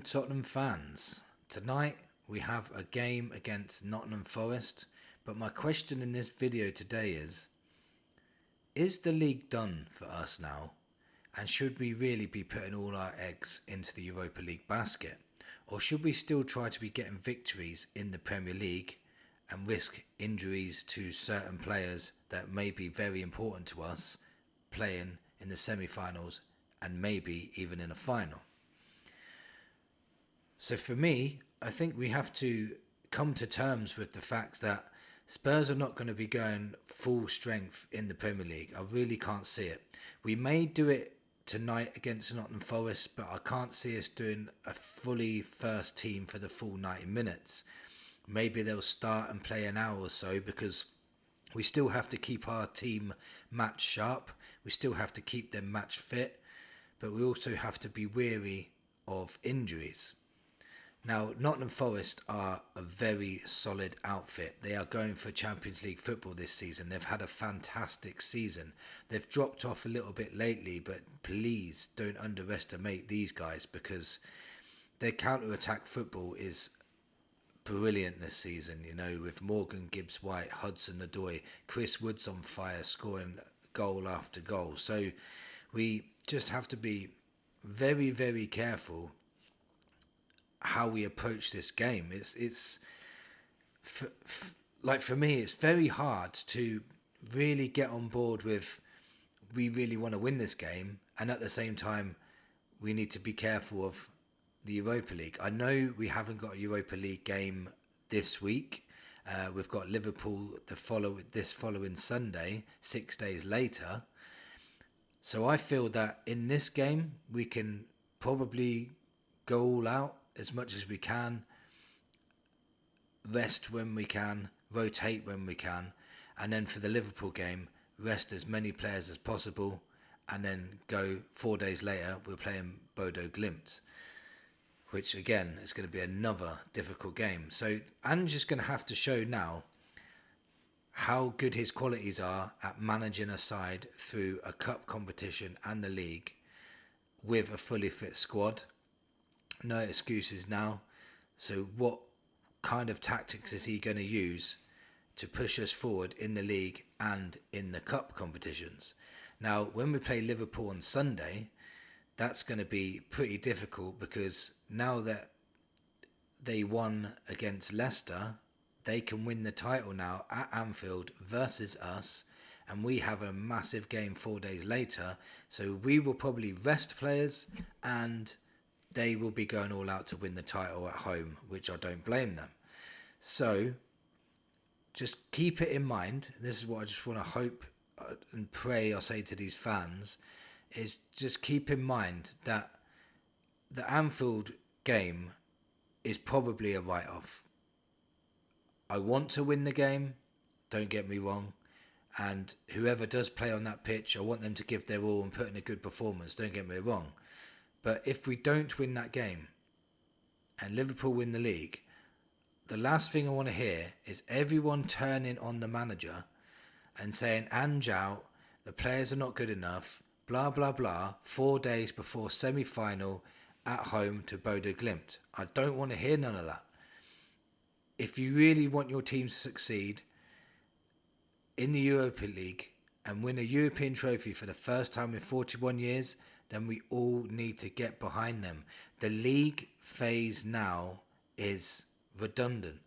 Tottenham fans. Tonight we have a game against Nottingham Forest, but my question in this video today is the league done for us now? And should we really be putting all our eggs into the Europa League basket? Or should we still try to be getting victories in the Premier League and risk injuries to certain players that may be very important to us playing in the semi-finals and maybe even in a final? So for me, I think we have to come to terms with the fact that Spurs are not going to be going full strength in the Premier League. I really can't see it. We may do it tonight against Nottingham Forest, but I can't see us doing a fully first team for the full 90 minutes. Maybe they'll start and play an hour or so because we still have to keep our team match sharp. We still have to keep them match fit, but we also have to be wary of injuries. Now, Nottingham Forest are a very solid outfit. They are going for Champions League football this season. They've had a fantastic season. They've dropped off a little bit lately, but please don't underestimate these guys because their counter-attack football is brilliant this season, with Morgan Gibbs-White, Hudson-Odoi, Chris Wood's on fire, scoring goal after goal. So we just have to be very, very careful how we approach this game. It's for me, it's very hard to really get on board with we really want to win this game, and at the same time we need to be careful of the Europa League. I know we haven't got a Europa League game this week. We've got Liverpool this following Sunday, 6 days later. So I feel that in this game we can probably go all out as much as we can, rest when we can, rotate when we can, and then for the Liverpool game, rest as many players as possible, and then go 4 days later, we're playing Bodo Glimt, which again is going to be another difficult game. So Ange is going to have to show now how good his qualities are at managing a side through a cup competition and the league with a fully fit squad. No excuses now. So what kind of tactics is he going to use to push us forward in the league and in the cup competitions? Now, when we play Liverpool on Sunday, that's going to be pretty difficult because now that they won against Leicester, they can win the title now at Anfield versus us, and we have a massive game 4 days later. So we will probably rest players and they will be going all out to win the title at home, which I don't blame them. So just keep it in mind. This is what I just want to hope and pray I say to these fans, is just keep in mind that the Anfield game is probably a write-off. I want to win the game, don't get me wrong, and whoever does play on that pitch, I want them to give their all and put in a good performance, don't get me wrong. But if we don't win that game and Liverpool win the league, the last thing I want to hear is everyone turning on the manager and saying, Ange out, the players are not good enough, blah, blah, blah, 4 days before semi-final at home to Bodo Glimt. I don't want to hear none of that. If you really want your team to succeed in the Europa League and win a European trophy for the first time in 41 years, then we all need to get behind them. The league phase now is redundant.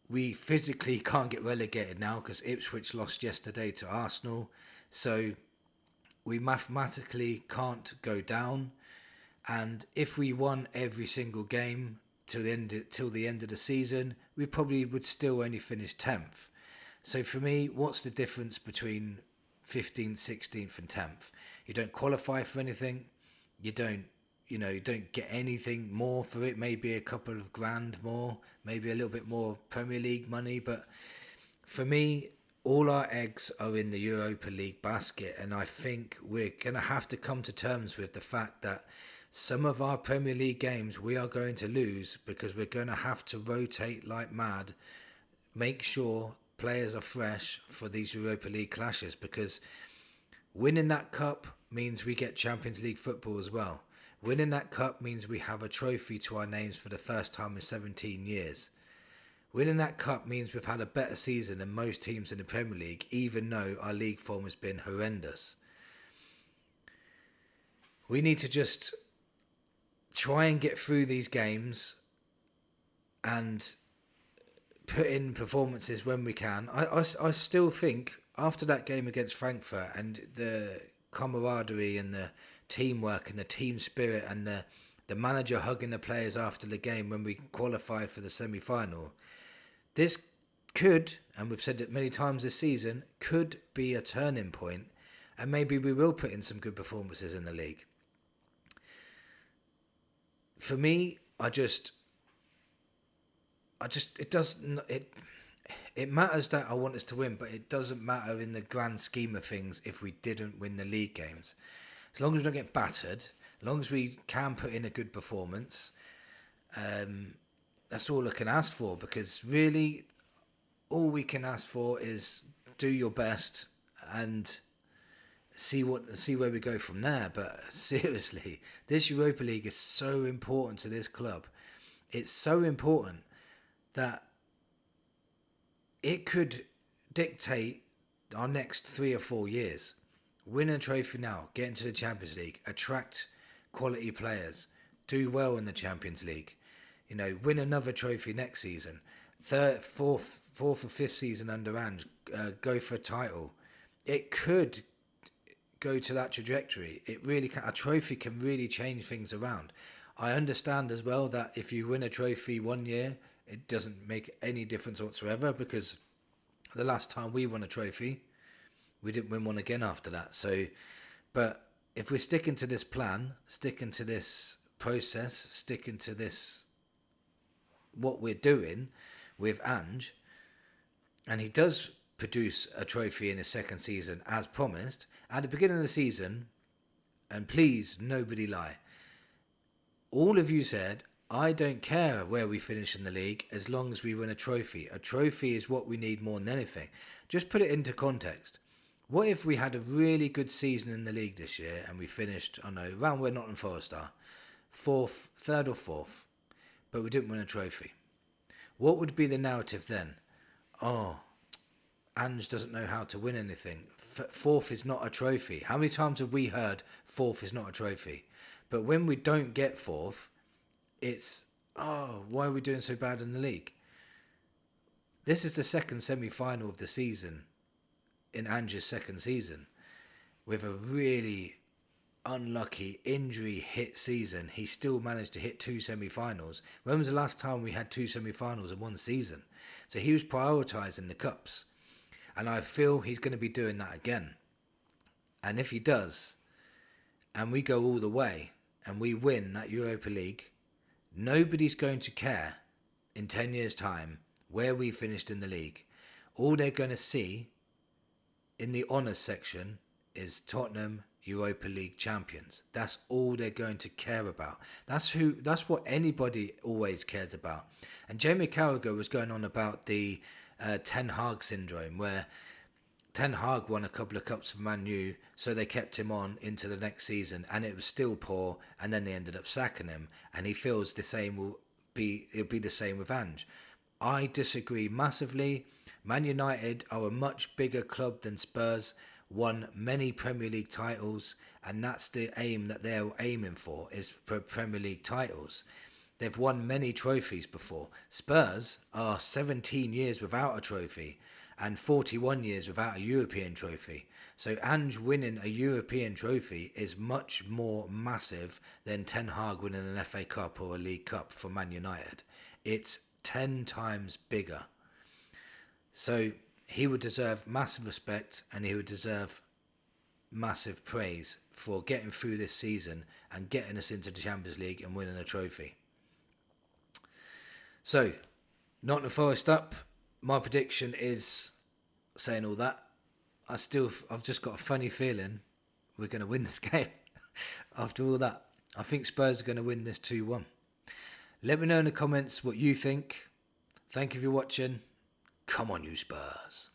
We physically can't get relegated now because Ipswich lost yesterday to Arsenal. So we mathematically can't go down. And if we won every single game till the end of the season, we probably would still only finish 10th. So for me, what's the difference between 15th, 16th and 10th? You don't qualify for anything. You don't get anything more for it. Maybe a couple of grand more, maybe a little bit more Premier League money. But for me, all our eggs are in the Europa League basket. And I think we're going to have to come to terms with the fact that some of our Premier League games we are going to lose because we're going to have to rotate like mad. Make sure players are fresh for these Europa League clashes, because winning that cup means we get Champions League football as well. Winning that cup means we have a trophy to our names for the first time in 17 years. Winning that cup means we've had a better season than most teams in the Premier League, even though our league form has been horrendous. We need to just try and get through these games and put in performances when we can. I still think after that game against Frankfurt and the camaraderie and the teamwork and the team spirit and the manager hugging the players after the game when we qualified for the semi-final, this could, and we've said it many times this season, could be a turning point, and maybe we will put in some good performances in the league. For me, it matters that I want us to win, but it doesn't matter in the grand scheme of things if we didn't win the league games. As long as we don't get battered, as long as we can put in a good performance, that's all I can ask for, because really all we can ask for is do your best and see where we go from there. But seriously, this Europa League is so important to this club. It's so important that it could dictate our next 3 or 4 years. Win a trophy now, get into the Champions League, attract quality players, do well in the Champions League, win another trophy next season, third, fourth or fifth season under Ange, go for a title. It could go to that trajectory. It really can. A trophy can really change things around. I understand as well that if you win a trophy one year, it doesn't make any difference whatsoever, because the last time we won a trophy, we didn't win one again after that. So, but if we're sticking to this plan, sticking to this process, sticking to this, what we're doing with Ange, and he does produce a trophy in his second season as promised, at the beginning of the season, and please, nobody lie, all of you said, I don't care where we finish in the league as long as we win a trophy. A trophy is what we need more than anything. Just put it into context. What if we had a really good season in the league this year and we finished, I don't know, around where Nottingham Forest are, third or fourth, but we didn't win a trophy? What would be the narrative then? Oh, Ange doesn't know how to win anything. Fourth is not a trophy. How many times have we heard fourth is not a trophy? But when we don't get fourth, it's, oh, why are we doing so bad in the league? This is the second semi-final of the season in Ange's second season. With a really unlucky injury hit season, he still managed to hit 2 semi-finals. When was the last time we had 2 semi-finals in one season? So he was prioritising the cups. And I feel he's going to be doing that again. And if he does, and we go all the way, and we win that Europa League, nobody's going to care in 10 years' time where we finished in the league. All they're going to see in the honours section is Tottenham Europa League champions. That's all they're going to care about. That's what anybody always cares about. And Jamie Carragher was going on about the Ten Hag syndrome, where Ten Hag won a couple of cups for Man U, so they kept him on into the next season, and it was still poor, and then they ended up sacking him, and he feels the same it'll be the same with Ange. I disagree massively. Man United are a much bigger club than Spurs, won many Premier League titles, and that's the aim that they're aiming for, is for Premier League titles. They've won many trophies before. Spurs are 17 years without a trophy and 41 years without a European trophy. So Ange winning a European trophy is much more massive than Ten Hag winning an FA Cup or a League Cup for Man United. It's 10 times bigger. So he would deserve massive respect, and he would deserve massive praise for getting through this season and getting us into the Champions League and winning a trophy. So, Nottingham Forest up. My prediction is, saying all that, I've just got a funny feeling we're going to win this game. After all that, I think Spurs are going to win this 2-1. Let me know in the comments what you think. Thank you for watching. Come on, you Spurs.